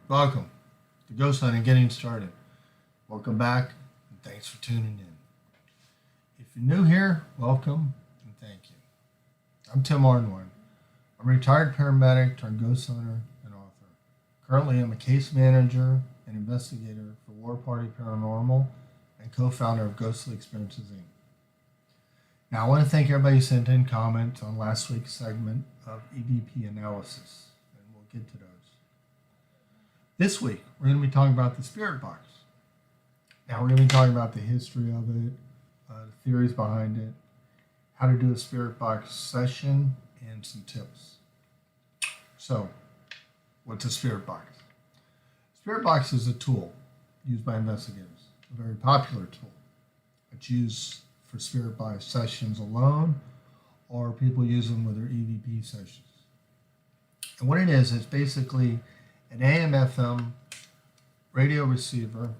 Welcome to Ghost Hunting Getting Started. Welcome back and thanks for tuning in. If you're new here, welcome and thank you. I'm Tim Arnwine. I'm a retired paramedic turned ghost hunter and author. Currently, I'm a case manager and investigator for War Party Paranormal and co-founder of Ghostly Experiences Inc. Now, I want to thank everybody who sent in comments on last week's segment of EVP analysis, and we'll get to those. This week, we're going to be talking about the spirit box. Now, we're going to be talking about the history of it, the theories behind it, how to do a spirit box session, and some tips. So, what's a spirit box? Spirit box is a tool used by investigators, a very popular tool. It's used for spirit box sessions alone, or people use them with their EVP sessions. And what it is, it's basically an AM/FM radio receiver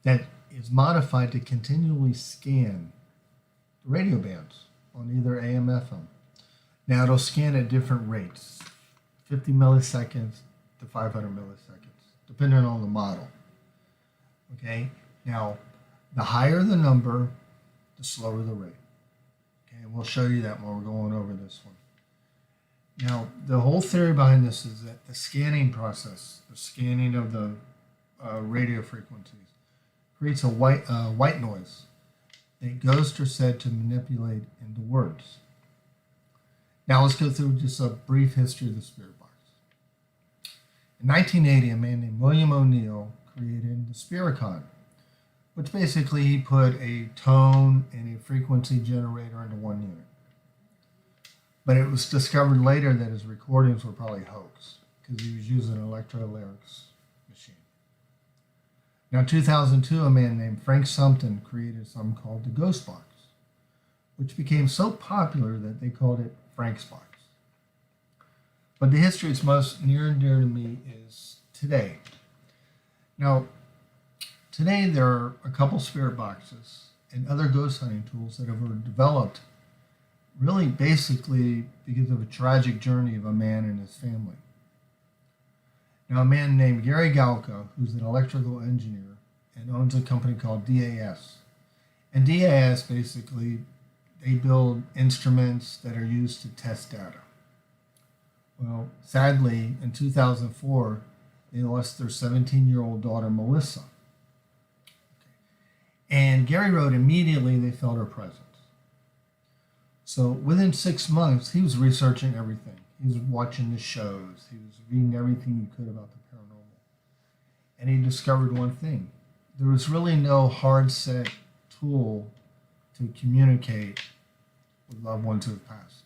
that is modified to continually scan the radio bands on either AM/FM. Now it'll scan at different rates, 50 milliseconds to 500 milliseconds, depending on the model. Okay, now the higher the number, the slower the rate. Okay, and we'll show you that when we're going over this one. Now, the whole theory behind this is that the scanning process, the scanning of the radio frequencies, creates a white noise that ghosts are said to manipulate into words. Now, let's go through just a brief history of the spirit box. In 1980, a man named William O'Neill created the Spiricon, which basically he put a tone and a frequency generator into one unit. But it was discovered later that his recordings were probably hoax because he was using an electrolyrics machine. Now, in 2002, a man named Frank Sumpton created something called the Ghost Box, which became so popular that they called it Frank's Box. But the history that's most near and dear to me is today. Now, today there are a couple spirit boxes and other ghost hunting tools that have been developed really basically because of a tragic journey of a man and his family. Now, a man named Gary Galka, who's an electrical engineer and owns a company called DAS. And DAS basically, they build instruments that are used to test data. Well, sadly, in 2004, they lost their 17-year-old daughter, Melissa. And Gary wrote immediately they felt her presence. So within 6 months, he was researching everything. He was watching the shows. He was reading everything he could about the paranormal. And he discovered one thing. There was really no hard set tool to communicate with loved ones who have passed.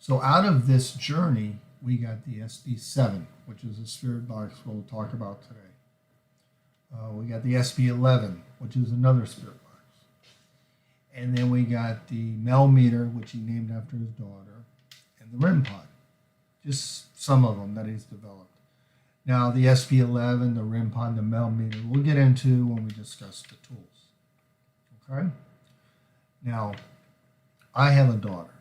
So out of this journey, we got the SB7, which is a spirit box we'll talk about today. We got the SB11, which is another spirit box. And then we got the Mel meter, which he named after his daughter, and the REM pod. Just some of them that he's developed. Now, the SB11, the REM pod, the Mel meter, we'll get into when we discuss the tools. Okay? Now, I have a daughter.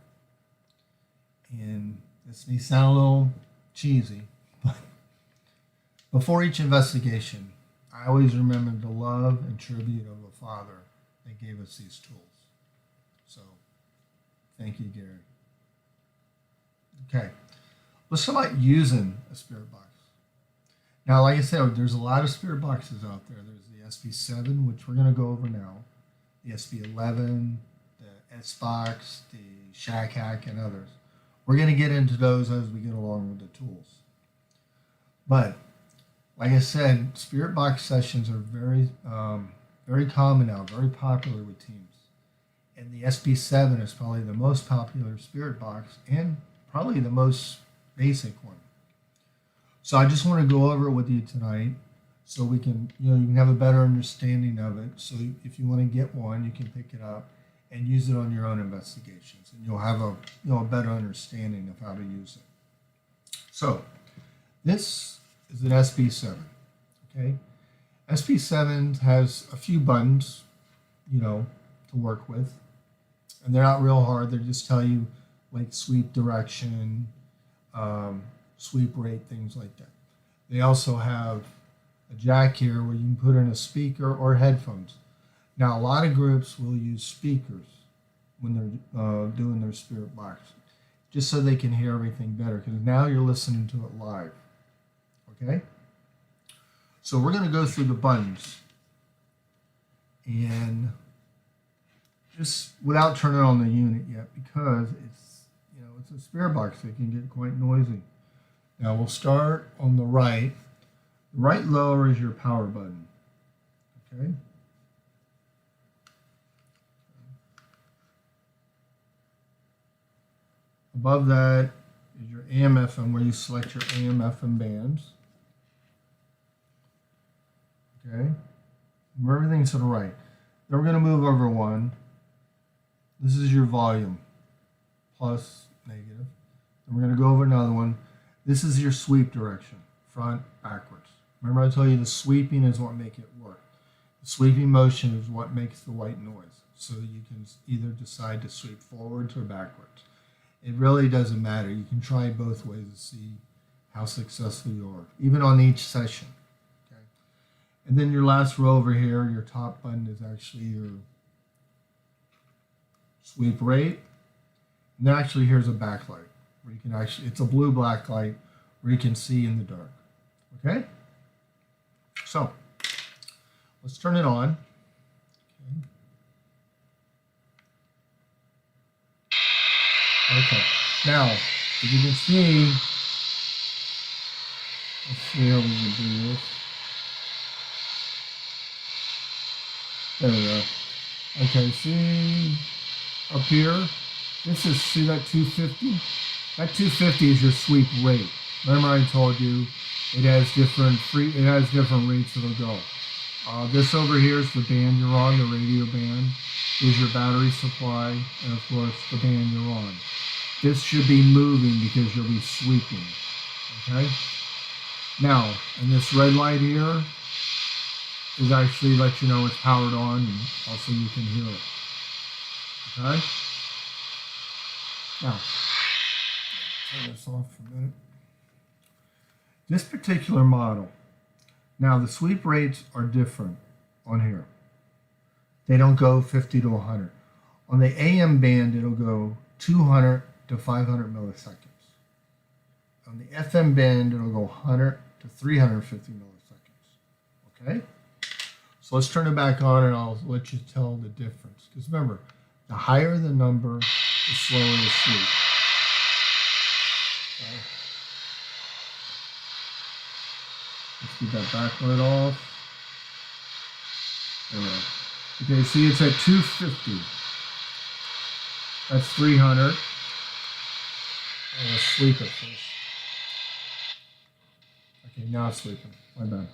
And this may sound a little cheesy, but before each investigation, I always remember the love and tribute of a father that gave us these tools. So, thank you, Gary. Okay, let's talk about using a spirit box. Now, like I said, there's a lot of spirit boxes out there. There's the SB7, which we're going to go over now, the SB11, the S-Box, the Shack Hack, and others. We're going to get into those as we get along with the tools. But, like I said, spirit box sessions are very common now, very popular with teams. And the SB7 is probably the most popular spirit box and probably the most basic one. So I just want to go over it with you tonight so we can, you can have a better understanding of it. So if you want to get one, you can pick it up and use it on your own investigations, and you'll have a better understanding of how to use it. So this is an SB7. Okay, SB7 has a few buttons, to work with, and they're not real hard. They just tell you like sweep direction, sweep rate, things like that. They also have a jack here where you can put in a speaker or headphones. Now, a lot of groups will use speakers when they're doing their spirit box, just so they can hear everything better, because now you're listening to it live. Okay? So we're going to go through the buttons, and just without turning on the unit yet, because it's a spirit box. It can get quite noisy. Now we'll start on the right. The right lower is your power button. Okay. Above that is your AM/FM, where you select your AM/FM bands. Okay. Move everything to the right. Then we're going to move over one. This is your volume, plus, negative. Then we're going to go over another one. This is your sweep direction, front, backwards. Remember I told you the sweeping is what makes it work. The sweeping motion is what makes the white noise. So you can either decide to sweep forwards or backwards. It really doesn't matter. You can try both ways to see how successful you are, even on each session. Okay. And then your last row over here, your top button is actually your sweep rate. And then actually here's a backlight where you can actually, it's a blue-black light where you can see in the dark. Okay? So, let's turn it on. Okay. Now, if you can see, let's see how we can do this. There we go. Okay, see up here, this is, see that 250? That 250 is your sweep rate. Remember I told you it has different rates it'll go. This over here is the band you're on, the radio band. Is your battery supply, and of course the band you're on. This should be moving because you'll be sweeping. Okay? Now, and this red light here is actually let you know it's powered on, and also you can hear it. Okay? Now, turn this off for a minute. This particular model, now the sweep rates are different on here. They don't go 50 to 100. On the AM band, it'll go 200 to 500 milliseconds. On the FM band, it'll go 100 to 350 milliseconds. Okay? So let's turn it back on and I'll let you tell the difference. Because remember, the higher the number, the slower the sweep. Okay. Let's get that backlight off. There we go. Okay, see it's at 250. That's 300. Let's sleep it first. Okay, now it's sleeping. My bad.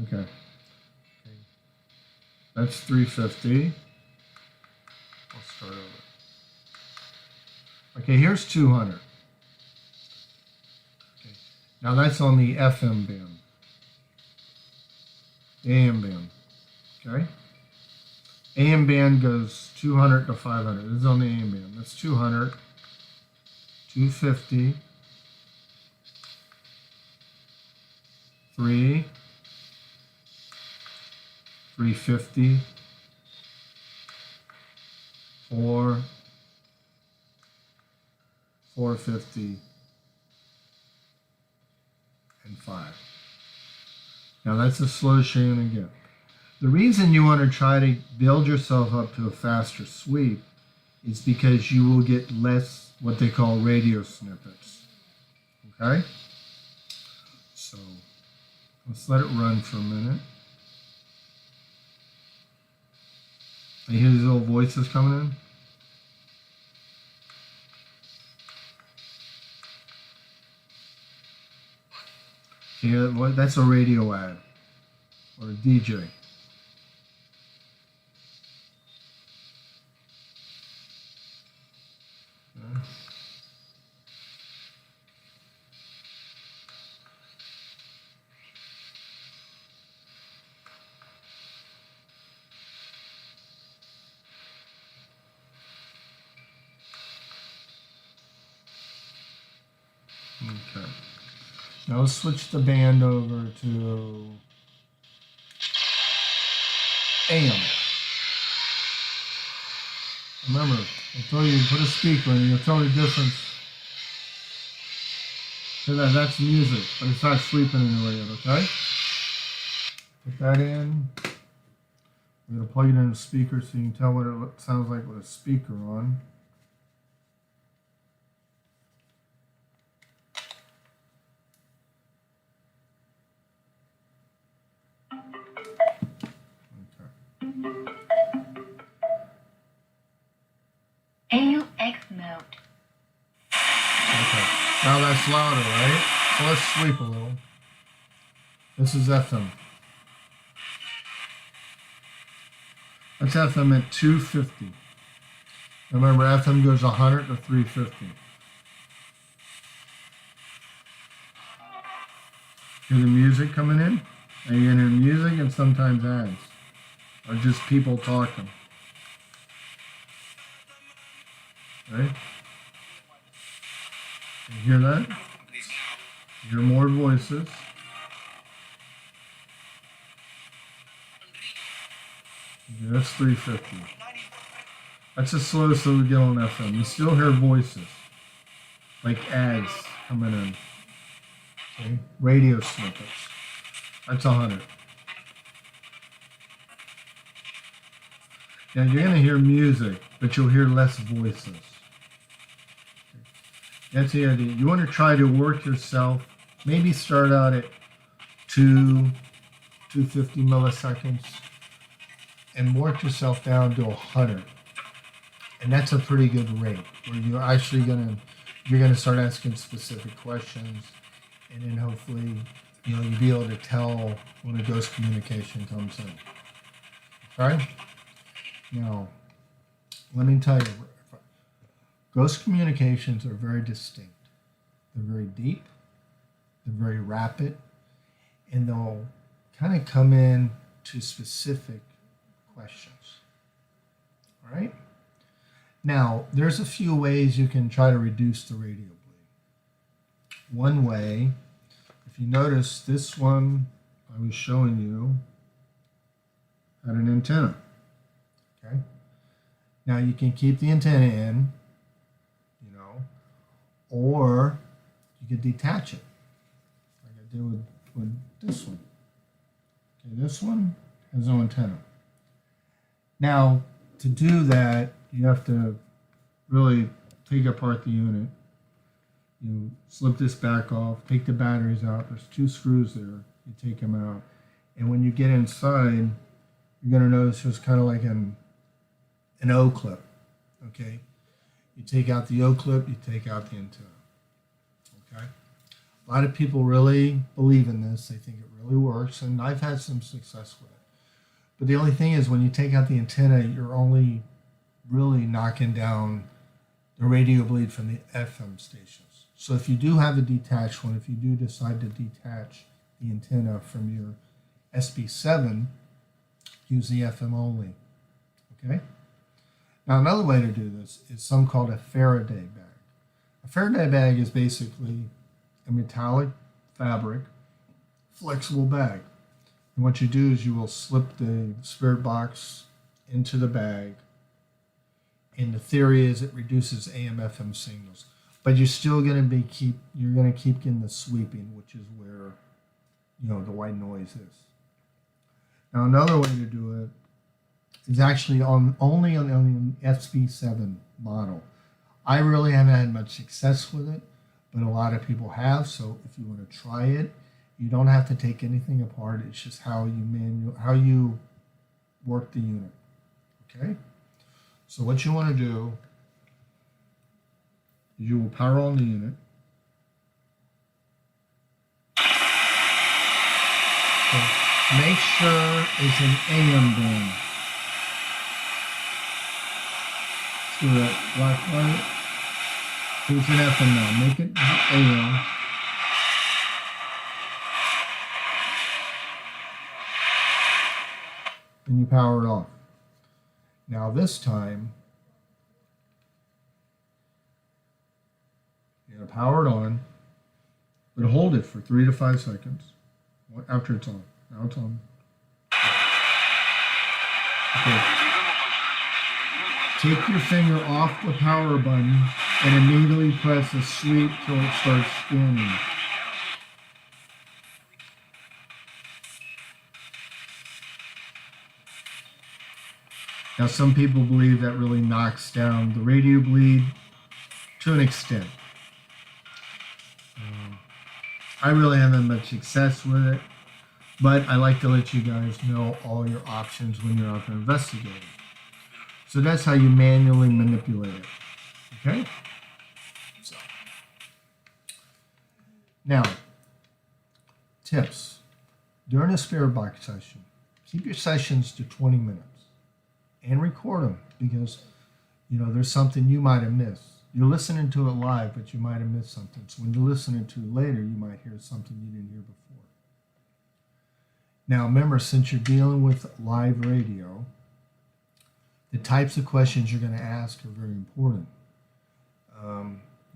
Okay. That's 350. I'll start over. Okay, here's 200. Okay. Now that's on the FM band. The AM band. Okay? AM band goes 200 to 500. This is on the AM band. That's 200, 250, 3, 350, 4, 450, and 5. Now that's as slow as you're going to get. The reason you want to try to build yourself up to a faster sweep is because you will get less what they call radio snippets. Okay? So let's let it run for a minute. You hear these little voices coming in? Yeah, that's a radio ad or a DJ. Okay. Now let's switch the band over to AM. Remember, I told you put a speaker in, you'll tell the difference. So that's music, but it's not sleeping in the radio, okay? Put that in. We're going to plug it in a speaker so you can tell what it sounds like with a speaker on. AUX mode. Okay. Now that's louder, right? So let's sleep a little. This is FM. That's FM at 250. Remember, FM goes 100 to 350. Hear the music coming in? And you can hear music and sometimes ads. Or just people talking. Right? You hear that? You hear more voices. Yeah, that's 350. That's as slow as we get on FM. You still hear voices. Like ads coming in. Okay? Radio snippets. That's 100. Now you're going to hear music, but you'll hear less voices. That's the idea. You want to try to work yourself. Maybe start out at 250 milliseconds and work yourself down to 100. And that's a pretty good rate where you're actually you're gonna start asking specific questions, and then hopefully you'll be able to tell when a ghost communication comes in. Okay? Now, let me tell you, ghost communications are very distinct. They're very deep, they're very rapid, and they'll kind of come in to specific questions. All right? Now, there's a few ways you can try to reduce the radio bleed. One way, if you notice, this one I was showing you had an antenna. Okay? Now, you can keep the antenna in, or you could detach it, like I did with this one. Okay, this one has no antenna. Now, to do that, you have to really take apart the unit. You slip this back off, take the batteries out. There's 2 screws there. You take them out. And when you get inside, you're going to notice there's kind of like an O-clip. Okay? You take out the O-clip, you take out the antenna. Okay? A lot of people really believe in this. They think it really works, and I've had some success with it. But the only thing is, when you take out the antenna, you're only really knocking down the radio bleed from the FM stations. So if you do have a detached one, if you do decide to detach the antenna from your SB7, use the FM only. Okay? Now, another way to do this is something called a Faraday bag. A Faraday bag is basically a metallic fabric, flexible bag. And what you do is you will slip the spirit box into the bag. And the theory is it reduces AM/FM signals. But you're still going to keep getting the sweeping, which is where, the white noise is. Now, another way to do it is actually only on the SB7 model. I really haven't had much success with it, but a lot of people have. So if you want to try it, you don't have to take anything apart. It's just how you work the unit. Okay? So what you want to do is you will power on the unit. So make sure it's an AM band. See that black light? So it's an FM now. Make it AM. And you power it off. Now this time, you're going to power it on, but hold it for 3 to 5 seconds after it's on. Now it's on. Okay. Take your finger off the power button and immediately press the sweep till it starts scanning. Now, some people believe that really knocks down the radio bleed to an extent. I really haven't much success with it, but I like to let you guys know all your options when you're out there investigating. So that's how you manually manipulate it. Okay? So. Now, tips. During a spirit box session, keep your sessions to 20 minutes and record them because, there's something you might have missed. You're listening to it live, but you might have missed something. So when you're listening to it later, you might hear something you didn't hear before. Now, remember, since you're dealing with live radio, the types of questions you're going to ask are very important.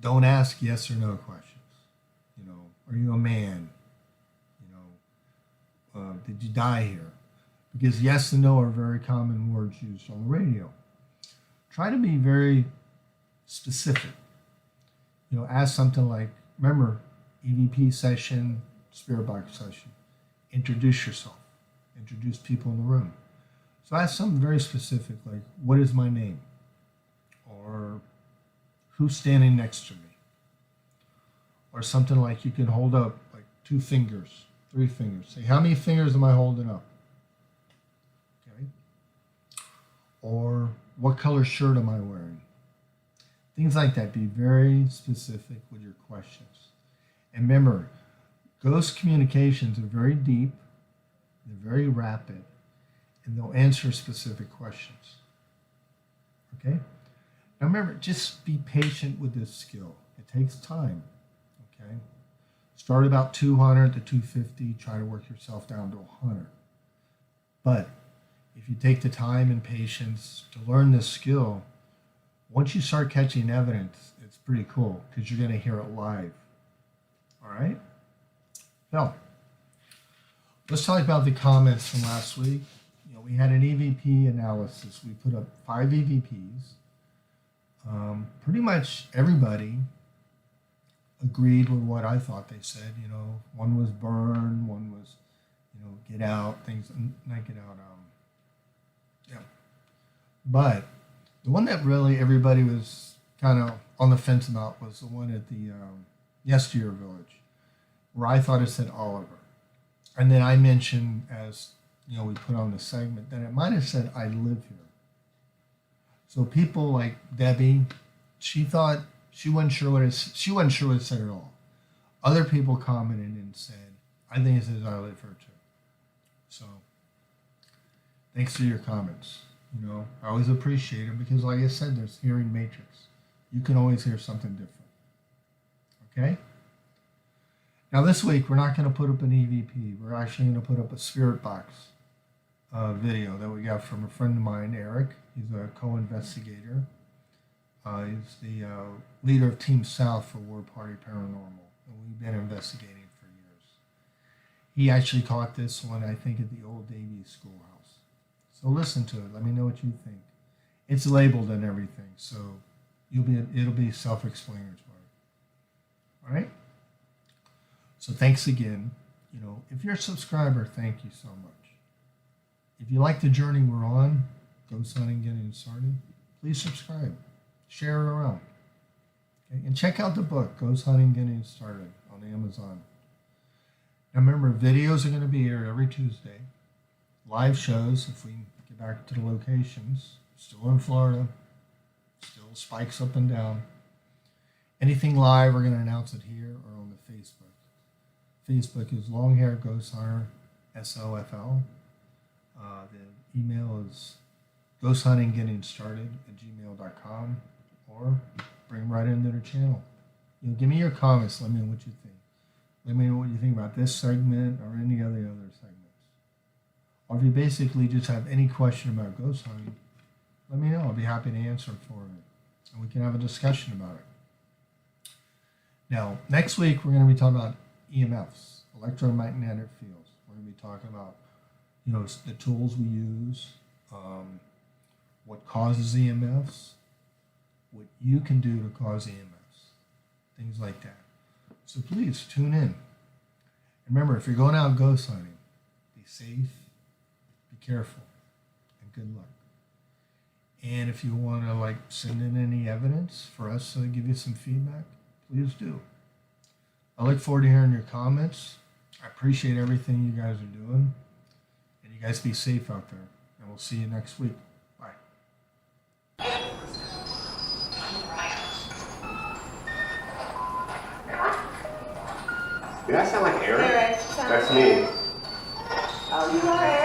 Don't ask yes or no questions. Are you a man? Did you die here? Because yes and no are very common words used on the radio. Try to be very specific. Ask something like, remember, EVP session, spirit box session. Introduce yourself. Introduce people in the room. So ask something very specific, like, what is my name? Or who's standing next to me? Or something like you can hold up like 2 fingers, 3 fingers. Say, how many fingers am I holding up? Okay. Or what color shirt am I wearing? Things like that. Be very specific with your questions. And remember, ghost communications are very deep, they're very rapid, and they'll answer specific questions. Okay? Now remember, just be patient with this skill. It takes time. Okay? Start about 200 to 250, try to work yourself down to 100. But if you take the time and patience to learn this skill, once you start catching evidence, it's pretty cool because you're going to hear it live. All right? Now, let's talk about the comments from last week. We had an EVP analysis. We put up 5 EVPs. Pretty much everybody agreed with what I thought they said. One was burn, one was, get out, things, not get out. Yeah. But the one that really everybody was kind of on the fence about was the one at the Yesteryear Village, where I thought it said Oliver. And then I mentioned, as we put on the segment, that it might have said I live here. So people like Debbie, she thought she wasn't sure what it said at all. Other people commented and said, I think it says I live here too. So thanks for your comments. I always appreciate it because, like I said, there's hearing matrix. You can always hear something different. Okay? Now this week, we're not going to put up an EVP. We're actually going to put up a spirit box video that we got from a friend of mine, Eric. He's a co-investigator. He's the leader of Team South for War Party Paranormal, and we've been investigating for years. He actually caught this one, I think, at the old Davies Schoolhouse. So listen to it. Let me know what you think. It's labeled and everything, so it'll be self-explanatory. All right? So thanks again. If you're a subscriber, thank you so much. If you like the journey we're on, Ghost Hunting Getting Started, please subscribe. Share it around. Okay? And check out the book, Ghost Hunting Getting Started, on Amazon. Now remember, videos are going to be here every Tuesday. Live shows, if we get back to the locations. Still in Florida. Still spikes up and down. Anything live, we're going to announce it here or on the Facebook. Facebook is Longhair Ghost Hunter, SOFL. The email is ghosthuntinggettingstarted@gmail.com, or bring them right into the channel. Give me your comments. Let me know what you think. Let me know what you think about this segment or any other segments. Or if you basically just have any question about ghost hunting, let me know. I'll be happy to answer for it, and we can have a discussion about it. Now, next week we're going to be talking about EMFs, electromagnetic fields. We're going to be talking about, the tools we use, what causes EMFs, what you can do to cause EMFs, things like that. So please tune in. And remember, if you're going out ghost hunting, be safe, be careful, and good luck. And if you want to send in any evidence for us to give you some feedback, please do. I look forward to hearing your comments. I appreciate everything you guys are doing. And you guys be safe out there. And we'll see you next week. Bye. Did I sound like Eric? Eric, That's me. Oh, you are